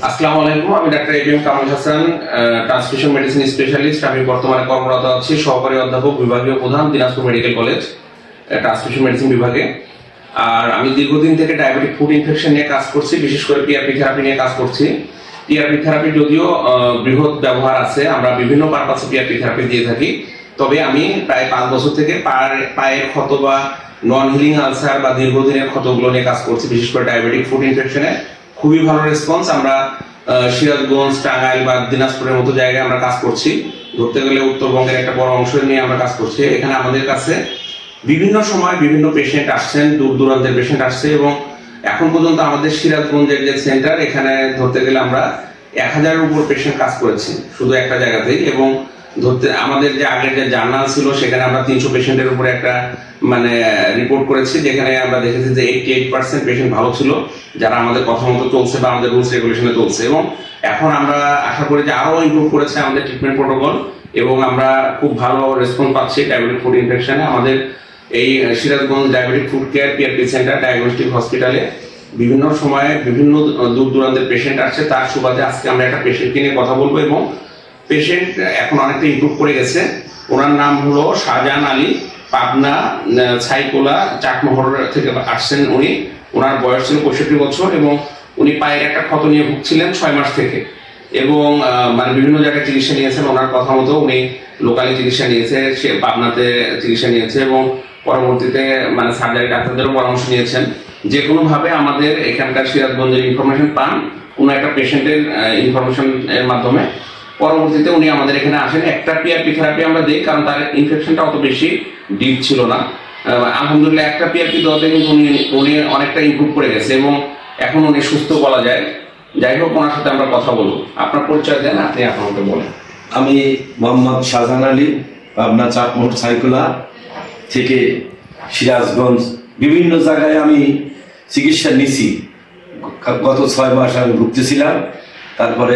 আসসালামু আলাইকুম, আমি doctor ABM Kamal Hasan, transfusion medicine specialist. আমি বর্তমানে কর্মরত আছি সহকারী অধ্যাপক, বিভাগীয় প্রধান, Dinajpur medical college transfusion medicine বিভাগে। আর আমি দীর্ঘদিন থেকে ডায়াবেটিক ফুড ইনফেকশন নিয়ে কাজ করছি, বিশেষ করে পিআরপি থেরাপি নিয়ে কাজ করছি। পিআরপি থেরাপি যদিও বৃহৎ ব্যবহার আছে, আমরা বিভিন্ন পারপাসে পিআরপি থেরাপি দিয়ে থাকি। তবে আমি প্রায় 5 বছর থেকে পায়ের ক্ষত বা নন হিলিং আলসার বা দীর্ঘদিনের ক্ষতগুলো নিয়ে কাজ করছি, বিশেষ করে ডায়াবেটিক ফুড ইনফেকশনে খুবই ভালো রেসপন্স। আমরা সিরাজগঞ্জ, টাঙ্গাইল বা দিনাজপুরের মতো জায়গায় আমরা কাজ করছি। ধরতে গেলে উত্তরবঙ্গের একটা বড় অংশ নিয়ে আমরা কাজ করছি। এখানে আমাদের কাছে বিভিন্ন সময় বিভিন্ন পেশেন্ট আসছেন, দূর দূরান্তের পেশেন্ট আসছে, এবং এখন পর্যন্ত আমাদের সিরাজগঞ্জের যে সেন্টার, এখানে ধরতে গেলে আমরা 1000-এর উপর পেশেন্ট কাজ করেছি শুধু একটা জায়গাতেই। এবং আমাদের যে আগের যে জার্নাল ছিল, সেখানে আমরা 300 পেশেন্টের উপরে একটা রিপোর্ট করেছি, যেখানে আমরা দেখেছি যে 88% পেশেন্ট ভালো ছিল, যারা আমাদের কথা মতো চলছে বা আমাদের রুলস রেগুলেশনে চলছে। এবং এখন আমরা আশা করি যে আরো ইমপ্রুভ করেছে আমাদের ট্রিটমেন্ট প্রোটোকল, এবং আমরা খুব ভালো রেসপন্স পাচ্ছি ডায়াবেটিক ফুড ইনফেকশনে। আমাদের এই Sirajganj diabetic food care PRP centre diagnostic হসপিটালে বিভিন্ন সময়ে বিভিন্ন দূর দূরান্তের পেশেন্ট আসছে। তার সুবাদে আজকে আমরা একটা পেশেন্টকে নিয়ে কথা বলবো, এবং পেশেন্ট এখন অনেকটা ইমপ্রুভ করে গেছে। ওনার নাম হলো শাহজাহান আলী, পাবনা ছাইকোলা চাটমোহর থেকে আসছেন উনি। ওনার বয়স ছিল 65 বছর, এবং উনি পায়ের একটা ক্ষত নিয়ে ভুগছিলেন 6 মাস থেকে, এবং বিভিন্ন জায়গায় চিকিৎসা নিয়েছেন। ওনার কথা মতো উনি লোকালি চিকিৎসা নিয়েছে, সে পাবনাতে চিকিৎসা নিয়েছে, এবং পরবর্তীতে সার্জারি ডাক্তারদেরও পরামর্শ নিয়েছেন। যে কোনো ভাবে আমাদের এখানকার সিরাজগঞ্জের ইনফরমেশন পান কোনো একটা পেশেন্টের ইনফরমেশন এর মাধ্যমে। পরবর্তীতে উনি আমাদের এখানে আসেন। একটা পিআরপি থেরাপি আমরা দিই, কারণ তার ইনফেকশনটা অত বেশি ডিপ ছিল না। আলহামদুলিল্লাহ একটা পিআরপি দেওয়াতে কিন্তু উনি অনেকটা ইমপ্রুভ করে গেছে, এবং এখন উনি সুস্থ বলা যায়। যাই হোক, ওনার সাথে আমরা কথা বলবো। আপনার পরিচয় দেন, আপনি আপনাকে বলেন। আমি মোহাম্মদ শাহজাহান আলী, পাবনা চাটমোহর ছাইকোলা থেকে সিরাজগঞ্জ বিভিন্ন জায়গায় আমি চিকিৎসা নিছি। গত 6 মাস আমি ভুগতেছিলাম। তারপরে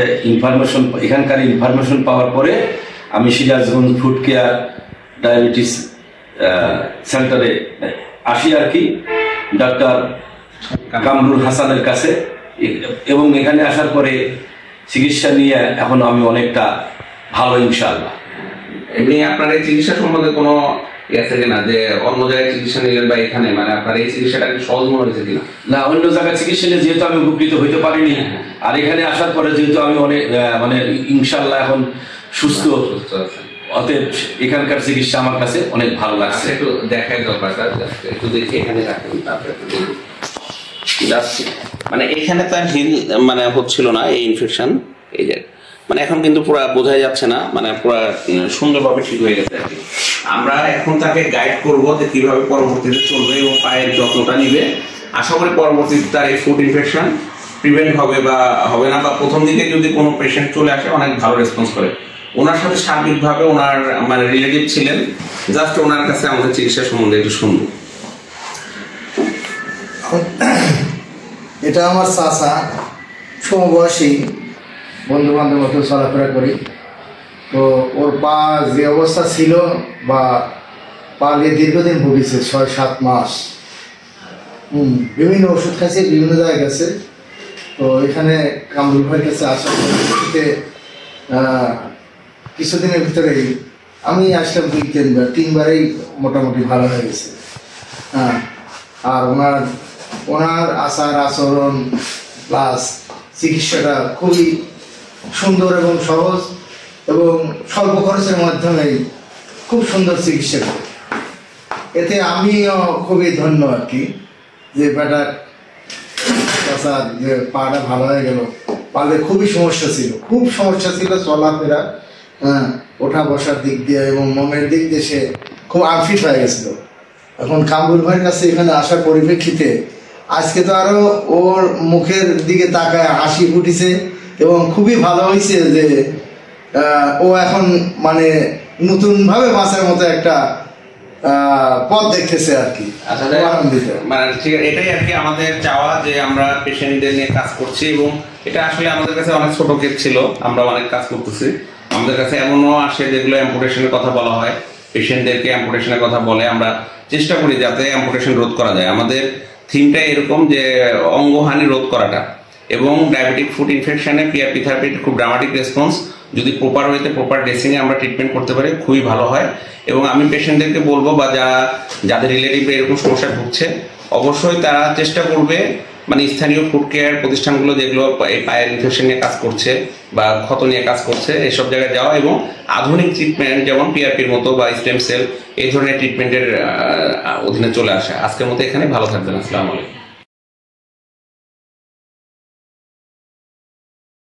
এখানকার ইনফরমেশন পাওয়ার পরে আমি সিরাজগঞ্জ ফুড কেয়ার ডায়াবেটিস সেন্টারে আসি আর কি, ডাক্তার কামরুল হাসানের কাছে। এবং এখানে আসার পরে চিকিৎসা নিয়ে এখন আমি অনেকটা ভালো, ইনশাআল্লাহ। এমনি আপনার এই চিকিৎসা সম্বন্ধে কোনো আছে কিনা, যে অন্য জায়গায় চিকিৎসা নিলেন বা এখানে আপনার এই চিকিৎসাটা কি সহজ মনে হয়েছে কিনা? না, অন্য জায়গায় চিকিৎসা নিয়ে যেহেতু আমি উপকৃত হইতে পারিনি, আর এখানে আসার পরে যেহেতু আমি অনেক ইনশাআল্লাহ এখন সুস্থ, অতএব এখানকার চিকিৎসা আমার কাছে অনেক ভালো লাগছে। একটু দেখাই দরকার, একটু দেখি এখানে রাখেন, তারপরে এখানে তো হিল হচ্ছিল না এই ইনফেকশন, এই যে এখন কিন্তু পুরো বোঝাই যাচ্ছে না, পুরো সুন্দরভাবে ঠিক হয়ে গেছে আর কি। আমরা এখন তাকে গাইড করবো যে কিভাবে পরবর্তীতে চলবে এবং পায়ের যত্নটা নিবে। আশা করি পরবর্তীতে তার এই ফুড ইনফেকশন প্রিভেন্ট হবে বা হবে না, বা প্রথম দিকে যদি কোনো পেশেন্ট চলে আসে অনেক ভালো রেসপন্স করে। ওনার সাথে সার্বিকভাবে ওনার রিলেটিভ ছিলেন, জাস্ট ওনার কাছে আমাদের চিকিৎসা সম্বন্ধে একটু শুনবো। এটা আমার চাচা, সমবয়সী, বন্ধু বান্ধব মতো চলাফেরা করি। তো ওর পা যে অবস্থা ছিল, বা পা নিয়ে দীর্ঘদিন ভুগেছে, 6-7 মাস। বিভিন্ন ওষুধ খাইছে, বিভিন্ন জায়গায় গেছে। তো এখানে কামরুল ভাইয়ের কাছে আসার পরিপ্রেক্ষিতে কিছুদিনের ভিতরেই আমি আসলাম 2-3বার, 3বারেই মোটামুটি ভালো হয়ে গেছে। আর ওনার আচার আচরণ প্লাস চিকিৎসাটা খুবই সুন্দর এবং সহজ, এবং স্বল্প খরচের মাধ্যমে খুব সুন্দর চিকিৎসা করে। এতে আমিও খুবই ধন্য আর কি, যে বেটার চাচার যে পাটা ভালো হয়ে গেল। পালে খুবই সমস্যা ছিল, চলাফেরা, ওঠা বসার দিক দিয়ে এবং মনের দিক দিয়ে সে খুব আনফিট হয়ে গেছিল। এখন কামরুল ভাইয়ের কাছে এখানে আসার পরিপ্রেক্ষিতে আজকে তো আরো ওর মুখের দিকে তাকায় হাসি ফুটিছে, এবং খুবই ভালো হয়েছে যে ও এখন নতুন ভাবে বাঁচার মতো একটা পথ দেখতেছে আর কি। ঠিক আছে, এটাই আর কি আমাদের চাওয়া, যে আমরা পেশেন্টদের নিয়ে কাজ করছি, এবং এটা আসলে আমাদের কাছে অনেক ছোট কেস ছিল, আমরা অনেক কাজ করতেছি। আমাদের কাছে এমনও আসে যেগুলো অ্যাম্পুটেশনের কথা বলা হয়, পেশেন্টদেরকে অ্যাম্পুটেশনের কথা বলে। আমরা চেষ্টা করি যাতে অ্যাম্পুটেশন রোধ করা যায়। আমাদের থিমটা এরকম যে অঙ্গহানি রোধ করাটা, এবং ডায়াবেটিক ফুড ইনফেকশনে পিআরপি থেরাপির খুব ড্রামাটিক রেসপন্স। যদি প্রপার ওয়েতে প্রপার ড্রেসিংয়ে আমরা ট্রিটমেন্ট করতে পারি খুবই ভালো হয়। এবং আমি পেশেন্টদেরকে বলবো বা যাদের রিলেটিভে এরকম সমস্যা ভুগছে অবশ্যই তারা চেষ্টা করবে মানে স্থানীয় ফুড কেয়ার প্রতিষ্ঠানগুলো যেগুলো এই পায়ের ইনফেকশন নিয়ে কাজ করছে বা ক্ষত নিয়ে কাজ করছে এসব জায়গায় যাওয়া এবং আধুনিক ট্রিটমেন্ট যেমন পিআরপির মতো বা স্টেম সেল এই ধরনের ট্রিটমেন্টের অধীনে চলে আসা। আজকের মতো এখানে ভালো থাকবেন। আসসালামু আলাইকুম।